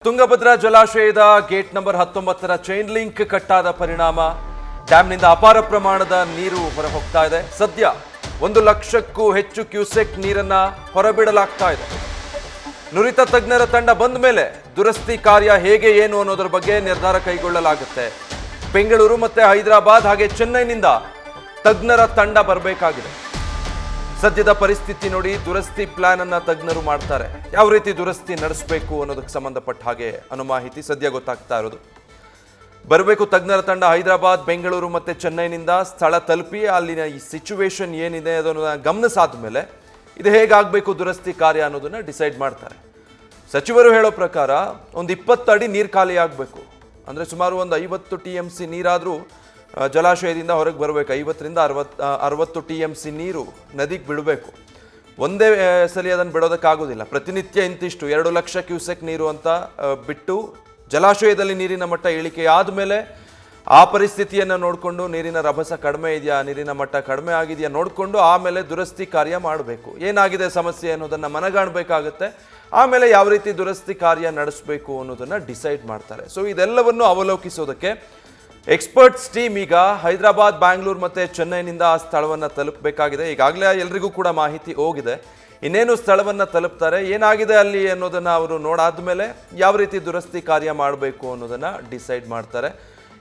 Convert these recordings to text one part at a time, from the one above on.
ತುಂಗಭದ್ರಾ ಜಲಾಶಯದ gate number 19ರ chain link ಕಟ್ಟಾದ ಪರಿಣಾಮ ಡ್ಯಾಂನಿಂದ ಅಪಾರ ಪ್ರಮಾಣದ ನೀರು ಹೊರಹೋಗ್ತಾ ಇದೆ. ಸದ್ಯ 1 ಲಕ್ಷಕ್ಕೂ ಹೆಚ್ಚು ಕ್ಯೂಸೆಕ್ ನೀರನ್ನ ಹೊರಬಿಡಲಾಗ್ತಾ ಇದೆ. ನುರಿತ ತಜ್ಞರ ತಂಡ ಬಂದ ಮೇಲೆ ದುರಸ್ತಿ ಕಾರ್ಯ ಹೇಗೆ ಏನು ಅನ್ನೋದರ ಬಗ್ಗೆ ನಿರ್ಧಾರ ಕೈಗೊಳ್ಳಲಾಗುತ್ತೆ. ಬೆಂಗಳೂರು ಮತ್ತೆ ಹೈದರಾಬಾದ್ ಹಾಗೆ ಚೆನ್ನೈನಿಂದ ತಜ್ಞರ ತಂಡ ಬರಬೇಕಾಗಿದೆ. ಸದ್ಯದ ಪರಿಸ್ಥಿತಿ ನೋಡಿ ದುರಸ್ತಿ ಪ್ಲಾನ್ ಅನ್ನ ತಜ್ಞರು ಮಾಡ್ತಾರೆ. ಯಾವ ರೀತಿ ದುರಸ್ತಿ ನಡೆಸಬೇಕು ಅನ್ನೋದಕ್ಕೆ ಸಂಬಂಧಪಟ್ಟ ಹಾಗೆ ಅನ್ನೋ ಮಾಹಿತಿ ಸದ್ಯ ಗೊತ್ತಾಗ್ತಾ ಇರೋದು. ಬರಬೇಕು ತಜ್ಞರ ತಂಡ ಹೈದರಾಬಾದ್, ಬೆಂಗಳೂರು ಮತ್ತೆ ಚೆನ್ನೈನಿಂದ ಸ್ಥಳ ತಲುಪಿ ಅಲ್ಲಿನ ಈ ಸಿಚುವೇಶನ್ ಏನಿದೆ ಅದನ್ನು ಗಮನಿಸಾದ ಮೇಲೆ ಇದು ಹೇಗಾಗಬೇಕು ದುರಸ್ತಿ ಕಾರ್ಯ ಅನ್ನೋದನ್ನ ಡಿಸೈಡ್ ಮಾಡ್ತಾರೆ. ಸಚಿವರು ಹೇಳೋ ಪ್ರಕಾರ ಒಂದು 20 ಅಡಿ ನೀರು ಖಾಲಿ ಆಗಬೇಕು. ಅಂದರೆ ಸುಮಾರು ಒಂದು 50 TMC ನೀರಾದರೂ ಜಲಾಶಯದಿಂದ ಹೊರಗೆ ಬರಬೇಕು. 50ರಿಂದ 60 TMC ನೀರು ನದಿಗೆ ಬಿಡಬೇಕು. ಒಂದೇ ಸಲ ಅದನ್ನು ಬಿಡೋದಕ್ಕಾಗೋದಿಲ್ಲ. ಪ್ರತಿನಿತ್ಯ ಇಂತಿಷ್ಟು 2 ಲಕ್ಷ ಕ್ಯೂಸೆಕ್ ನೀರು ಅಂತ ಬಿಟ್ಟು ಜಲಾಶಯದಲ್ಲಿ ನೀರಿನ ಮಟ್ಟ ಇಳಿಕೆ ಆದಮೇಲೆ ಆ ಪರಿಸ್ಥಿತಿಯನ್ನು ನೋಡಿಕೊಂಡು ನೀರಿನ ರಭಸ ಕಡಿಮೆ ಇದೆಯಾ, ನೀರಿನ ಮಟ್ಟ ಕಡಿಮೆ ಆಗಿದೆಯಾ ನೋಡಿಕೊಂಡು ಆಮೇಲೆ ದುರಸ್ತಿ ಕಾರ್ಯ ಮಾಡಬೇಕು. ಏನಾಗಿದೆ ಸಮಸ್ಯೆ ಅನ್ನೋದನ್ನು ಮನಗಾಣಬೇಕಾಗುತ್ತೆ. ಆಮೇಲೆ ಯಾವ ರೀತಿ ದುರಸ್ತಿ ಕಾರ್ಯ ನಡೆಸಬೇಕು ಅನ್ನೋದನ್ನು ಡಿಸೈಡ್ ಮಾಡ್ತಾರೆ. ಸೊ ಇದೆಲ್ಲವನ್ನು ಅವಲೋಕಿಸೋದಕ್ಕೆ ಎಕ್ಸ್ಪರ್ಟ್ಸ್ ಟೀಮ್ ಈಗ ಹೈದರಾಬಾದ್, ಬ್ಯಾಂಗ್ಳೂರು ಮತ್ತು ಚೆನ್ನೈನಿಂದ ಆ ಸ್ಥಳವನ್ನು ತಲುಪಬೇಕಾಗಿದೆ. ಈಗಾಗಲೇ ಎಲ್ರಿಗೂ ಕೂಡ ಮಾಹಿತಿ ಹೋಗಿದೆ. ಇನ್ನೇನು ಸ್ಥಳವನ್ನು ತಲುಪ್ತಾರೆ, ಏನಾಗಿದೆ ಅಲ್ಲಿ ಅನ್ನೋದನ್ನು ಅವರು ನೋಡಾದ್ಮೇಲೆ ಯಾವ ರೀತಿ ದುರಸ್ತಿ ಕಾರ್ಯ ಮಾಡಬೇಕು ಅನ್ನೋದನ್ನು ಡಿಸೈಡ್ ಮಾಡ್ತಾರೆ.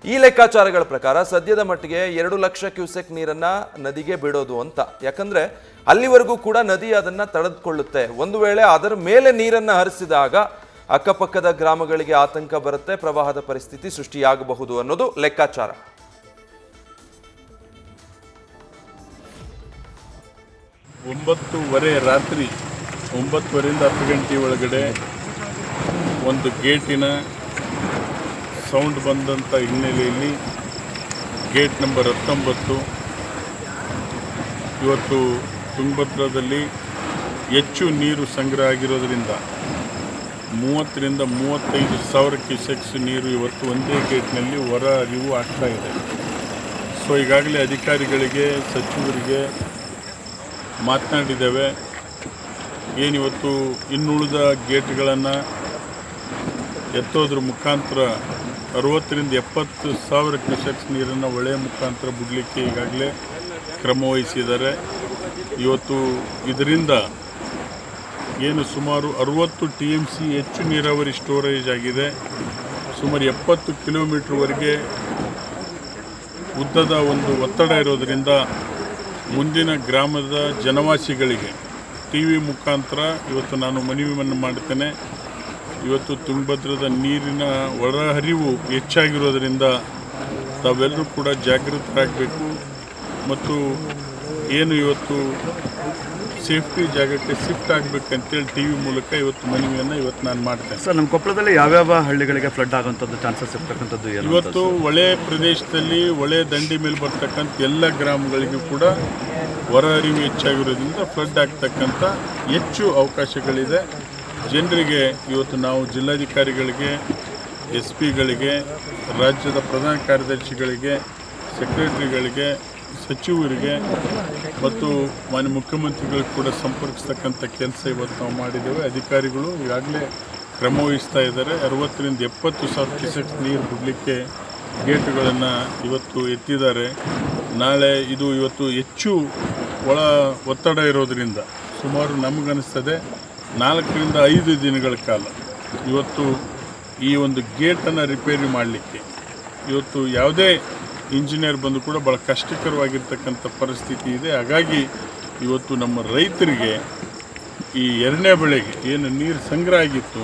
ಈ ಲೆಕ್ಕಾಚಾರಗಳ ಪ್ರಕಾರ ಸದ್ಯದ ಮಟ್ಟಿಗೆ 2 ಲಕ್ಷ ಕ್ಯೂಸೆಕ್ ನೀರನ್ನು ನದಿಗೆ ಬಿಡೋದು ಅಂತ. ಯಾಕಂದರೆ ಅಲ್ಲಿವರೆಗೂ ಕೂಡ ನದಿ ಅದನ್ನು ತಡೆದುಕೊಳ್ಳುತ್ತೆ. ಒಂದು ವೇಳೆ ಅದರ ಮೇಲೆ ನೀರನ್ನು ಹರಿಸಿದಾಗ ಅಕ್ಕಪಕ್ಕದ ಗ್ರಾಮಗಳಿಗೆ ಆತಂಕ ಬರುತ್ತೆ, ಪ್ರವಾಹದ ಪರಿಸ್ಥಿತಿ ಸೃಷ್ಟಿಯಾಗಬಹುದು ಅನ್ನೋದು ಲೆಕ್ಕಾಚಾರ. ರಾತ್ರಿ 9:30ರಿಂದ 10 ಗಂಟೆ ಒಳಗಡೆ ಒಂದು ಗೇಟಿನ ಸೌಂಡ್ ಬಂದಂಥ ಹಿನ್ನೆಲೆಯಲ್ಲಿ ಗೇಟ್ ನಂಬರ್ 19 ಇವತ್ತು ತುಂಗಭದ್ರಾದಲ್ಲಿ ಹೆಚ್ಚು ನೀರು ಸಂಗ್ರಹ ಆಗಿರೋದ್ರಿಂದ 30ರಿಂದ 35 ಸಾವಿರ ಕ್ಯೂಸೆಕ್ಸ್ ನೀರು ಇವತ್ತು ಒಂದೇ ಗೇಟ್ನಲ್ಲಿ ಹೊರ ಹರಿವು ಆಗ್ತಾ ಇದೆ. ಸೊ ಈಗಾಗಲೇ ಅಧಿಕಾರಿಗಳಿಗೆ, ಸಚಿವರಿಗೆ ಮಾತನಾಡಿದ್ದೇವೆ. ಏನಿವತ್ತು ಇನ್ನುಳಿದ ಗೇಟ್ಗಳನ್ನು ಎತ್ತೋದ್ರ ಮುಖಾಂತರ 60ರಿಂದ 70 ಸಾವಿರ ಕ್ಯೂಸೆಕ್ಸ್ ನೀರನ್ನು ಹೊಳೆಯ ಮುಖಾಂತರ ಬಿಡಲಿಕ್ಕೆ ಈಗಾಗಲೇ ಕ್ರಮ ವಹಿಸಿದ್ದಾರೆ. ಇವತ್ತು ಇದರಿಂದ ಏನು ಸುಮಾರು 60 TMC ಹೆಚ್ಚು ನೀರಾವರಿ ಸ್ಟೋರೇಜ್ ಆಗಿದೆ. ಸುಮಾರು 70 ಕಿಲೋಮೀಟ್ರ್ವರೆಗೆ ಉದ್ದದ ಒಂದು ಒತ್ತಡ ಇರೋದರಿಂದ ಮುಂದಿನ ಗ್ರಾಮದ ಜನವಾಸಿಗಳಿಗೆ TV ಮುಖಾಂತರ ಇವತ್ತು ನಾನು ಮನವಿಯನ್ನು ಮಾಡ್ತೇನೆ. ಇವತ್ತು ತುಂಗಭದ್ರದ ನೀರಿನ ಒಳಹರಿವು ಹೆಚ್ಚಾಗಿರೋದರಿಂದ ತಾವೆಲ್ಲರೂ ಕೂಡ ಜಾಗೃತರಾಗಬೇಕು ಮತ್ತು ಏನು ಇವತ್ತು ಸೇಫ್ಟಿ ಜಾಗಕ್ಕೆ ಶಿಫ್ಟ್ ಆಗಬೇಕಂತೇಳಿ TV ಮೂಲಕ ಇವತ್ತು ಮನವಿಯನ್ನು ನಾನು ಮಾಡ್ತೇನೆ. ಸರ್, ನಮ್ಮ ಕೊಪ್ಪಳದಲ್ಲಿ ಯಾವ್ಯಾವ ಹಳ್ಳಿಗಳಿಗೆ ಫ್ಲಡ್ ಆಗುವಂಥದ್ದು ಚಾನ್ಸಸ್ ಇರ್ತಕ್ಕಂಥದ್ದು? ಇವತ್ತು ಹೊಳೆ ಪ್ರದೇಶದಲ್ಲಿ ಹೊಳೆ ದಂಡಿ ಮೇಲೆ ಬರ್ತಕ್ಕಂಥ ಎಲ್ಲ ಗ್ರಾಮಗಳಿಗೂ ಕೂಡ ಹೊರಹರಿವು ಹೆಚ್ಚಾಗಿರೋದ್ರಿಂದ ಫ್ಲಡ್ ಆಗ್ತಕ್ಕಂಥ ಹೆಚ್ಚು ಅವಕಾಶಗಳಿದೆ. ಜನರಿಗೆ ಇವತ್ತು ನಾವು ಜಿಲ್ಲಾಧಿಕಾರಿಗಳಿಗೆ, SP ಗಳಿಗೆ, ರಾಜ್ಯದ ಪ್ರಧಾನ ಕಾರ್ಯದರ್ಶಿಗಳಿಗೆ, ಸೆಕ್ರೆಟರಿಗಳಿಗೆ, ಸಚಿವರಿಗೆ ಮತ್ತು ಮಾನ್ಯ ಮುಖ್ಯಮಂತ್ರಿಗಳಿಗೆ ಕೂಡ ಸಂಪರ್ಕಿಸ್ತಕ್ಕಂಥ ಕೆಲಸ ಇವತ್ತು ನಾವು ಮಾಡಿದ್ದೇವೆ. ಅಧಿಕಾರಿಗಳು ಈಗಾಗಲೇ ಕ್ರಮ ವಹಿಸ್ತಾ ಇದ್ದಾರೆ. 60ರಿಂದ 70 ಸಾವಿರ ಕ್ಯೂಸೆಕ್ಸ್ ನೀರು ಬಿಡಲಿಕ್ಕೆ ಗೇಟುಗಳನ್ನು ಇವತ್ತು ಎತ್ತಿದ್ದಾರೆ. ನಾಳೆ ಇವತ್ತು ಹೆಚ್ಚು ಒಳ ಒತ್ತಡ ಇರೋದರಿಂದ ಸುಮಾರು ನಮಗನ್ನಿಸ್ತದೆ 4ರಿಂದ 5 ದಿನಗಳ ಕಾಲ ಇವತ್ತು ಈ ಒಂದು ಗೇಟನ್ನು ರಿಪೇರಿ ಮಾಡಲಿಕ್ಕೆ ಇವತ್ತು ಯಾವುದೇ ಇಂಜಿನಿಯರ್ ಬಂದು ಕೂಡ ಭಾಳ ಕಷ್ಟಕರವಾಗಿರ್ತಕ್ಕಂಥ ಪರಿಸ್ಥಿತಿ ಇದೆ. ಹಾಗಾಗಿ ಇವತ್ತು ನಮ್ಮ ರೈತರಿಗೆ ಈ 2ನೇ ಬೆಳೆಗೆ ಏನು ನೀರು ಸಂಗ್ರಹ ಆಗಿತ್ತು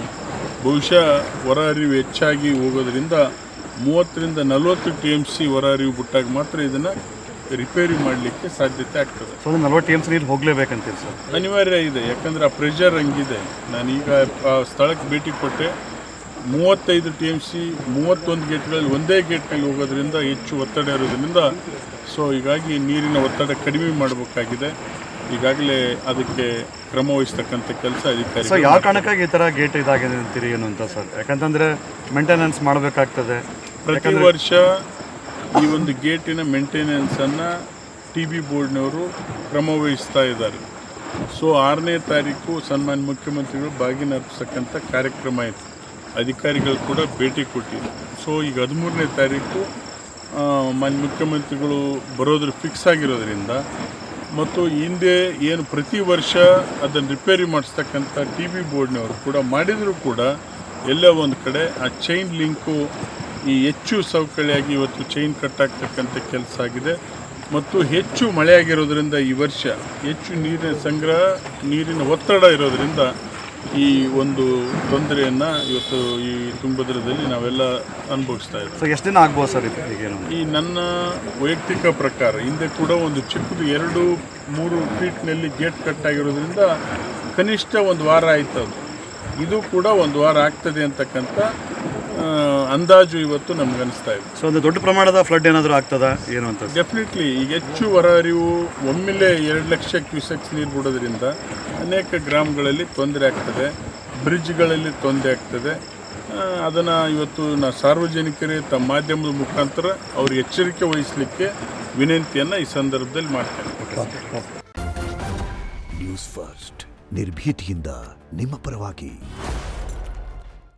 ಬಹುಶಃ ಹೊರಹರಿವು ಹೆಚ್ಚಾಗಿ ಹೋಗೋದ್ರಿಂದ 30ರಿಂದ 40 TMC ಹೊರಹರಿವು ಬಿಟ್ಟಾಗ ಮಾತ್ರ ಇದನ್ನು ರಿಪೇರಿ ಮಾಡಲಿಕ್ಕೆ ಸಾಧ್ಯತೆ ಆಗ್ತದೆ. ಸೊ 40 TMC ನೀರು ಹೋಗಲೇಬೇಕಂತೀರಿ ಸರ್? ಅನಿವಾರ್ಯ ಇದೆ. ಯಾಕಂದರೆ ಆ ಪ್ರೆಷರ್ ಹಂಗಿದೆ. ನಾನೀಗ ಆ ಸ್ಥಳಕ್ಕೆ ಭೇಟಿ ಕೊಟ್ಟೆ. 35 TMC 31 ಗೇಟ್ಗಳಲ್ಲಿ ಒಂದೇ ಗೇಟ್ನಲ್ಲಿ ಹೋಗೋದ್ರಿಂದ ಹೆಚ್ಚು ಒತ್ತಡ ಇರೋದ್ರಿಂದ ಸೊ ಹೀಗಾಗಿ ನೀರಿನ ಒತ್ತಡ ಕಡಿಮೆ ಮಾಡಬೇಕಾಗಿದೆ. ಈಗಾಗಲೇ ಅದಕ್ಕೆ ಕ್ರಮ ವಹಿಸ್ತಕ್ಕಂಥ ಕೆಲಸ ಅಧಿಕಾರಿ. ಸರ್, ಯಾವ ಕಾರಣಕ್ಕಾಗಿ ಈ ಥರ ಗೇಟ್ ಇದಾಗಿದೆ ಅಂತೀರಿ ಏನು ಅಂತ ಸರ್? ಯಾಕಂತಂದರೆ ಮೇಂಟೆನೆನ್ಸ್ ಮಾಡಬೇಕಾಗ್ತದೆ. ಪ್ರತಿ ವರ್ಷ ಈ ಒಂದು ಗೇಟಿನ ಮೇಂಟೆನೆನ್ಸನ್ನು TB ಬೋರ್ಡ್ನವರು ಕ್ರಮ ವಹಿಸ್ತಾ ಇದ್ದಾರೆ. ಸೊ 6ನೇ ತಾರೀಕು ಸನ್ಮಾನ್ಯ ಮುಖ್ಯಮಂತ್ರಿಗಳು ಬಾಗಿನ ಅರ್ಪಿಸ್ತಕ್ಕಂಥ ಕಾರ್ಯಕ್ರಮ ಇತ್ತು. ಅಧಿಕಾರಿಗಳು ಕೂಡ ಭೇಟಿ ಕೊಟ್ಟಿದ್ರು. ಸೊ ಈಗ 13ನೇ ತಾರೀಕು ಮಾನ್ಯ ಮುಖ್ಯಮಂತ್ರಿಗಳು ಬರೋದ್ರ ಫಿಕ್ಸ್ ಆಗಿರೋದ್ರಿಂದ ಮತ್ತು ಹಿಂದೆ ಏನು ಪ್ರತಿ ವರ್ಷ ಅದನ್ನು ರಿಪೇರಿ ಮಾಡಿಸ್ತಕ್ಕಂಥ ಟಿ ವಿ ಬೋರ್ಡ್ನವರು ಕೂಡ ಮಾಡಿದರೂ ಕೂಡ ಎಲ್ಲ ಒಂದು ಕಡೆ ಆ ಚೈನ್ ಲಿಂಕು ಈ ಹೆಚ್ಚು ಸವಕಳಿಯಾಗಿ ಇವತ್ತು ಚೈನ್ ಕಟ್ಟಾಗ್ತಕ್ಕಂಥ ಕೆಲಸ ಆಗಿದೆ. ಮತ್ತು ಹೆಚ್ಚು ಮಳೆಯಾಗಿರೋದ್ರಿಂದ ಈ ವರ್ಷ ಹೆಚ್ಚು ನೀರಿನ ಸಂಗ್ರಹ, ನೀರಿನ ಒತ್ತಡ ಇರೋದರಿಂದ ಈ ಒಂದು ತೊಂದರೆಯನ್ನು ಇವತ್ತು ಈ ತುಂಗಭದ್ರದಲ್ಲಿ ನಾವೆಲ್ಲ ಅನುಭವಿಸ್ತಾ ಇದ್ದೀವಿ. ಸೊ ಎಷ್ಟು ದಿನ ಆಗ್ಬೋದು ಸರ್ ಈಗೇನು? ಈ ನನ್ನ ವೈಯಕ್ತಿಕ ಪ್ರಕಾರ ಹಿಂದೆ ಕೂಡ ಒಂದು ಚಿಕ್ಕದು 2-3 ಫೀಟ್ನಲ್ಲಿ ಗೇಟ್ ಕಟ್ಟಾಗಿರೋದ್ರಿಂದ ಕನಿಷ್ಠ ಒಂದು ವಾರ ಆಯ್ತು. ಅದು ಇದು ಕೂಡ ಒಂದು ವಾರ ಆಗ್ತದೆ ಅಂತಕ್ಕಂಥ ಅಂದಾಜು ಇವತ್ತು ನಮ್ಗೆ ಅನಿಸ್ತಾ ಇದೆ. ಸೊ ಒಂದು ದೊಡ್ಡ ಪ್ರಮಾಣದ ಫ್ಲಡ್ ಏನಾದರೂ ಆಗ್ತದಾ ಏನು ಅಂತ? ಡೆಫಿನೆಟ್ಲಿ ಈಗ ಹೆಚ್ಚು ಹೊರ ಹರಿವು ಒಮ್ಮೆಲೆ 2 ಲಕ್ಷ ಕ್ಯೂಸೆಕ್ಸ್ ನೀರು ಬಿಡೋದ್ರಿಂದ ಅನೇಕ ಗ್ರಾಮಗಳಲ್ಲಿ ತೊಂದರೆ ಆಗ್ತದೆ, ಬ್ರಿಡ್ಜ್ಗಳಲ್ಲಿ ತೊಂದರೆ ಆಗ್ತದೆ. ಅದನ್ನು ಇವತ್ತು ನಾವು ಸಾರ್ವಜನಿಕರೇ ತಮ್ಮ ಮಾಧ್ಯಮದ ಮುಖಾಂತರ ಅವ್ರಿಗೆ ಎಚ್ಚರಿಕೆ ವಹಿಸಲಿಕ್ಕೆ ವಿನಂತಿಯನ್ನು ಈ ಸಂದರ್ಭದಲ್ಲಿ ಮಾಡ್ತೇನೆ. ನ್ಯೂಸ್ ಫಸ್ಟ್ ನಿರ್ಭೀತಿಯಿಂದ ನಿಮ್ಮ ಪರವಾಗಿ.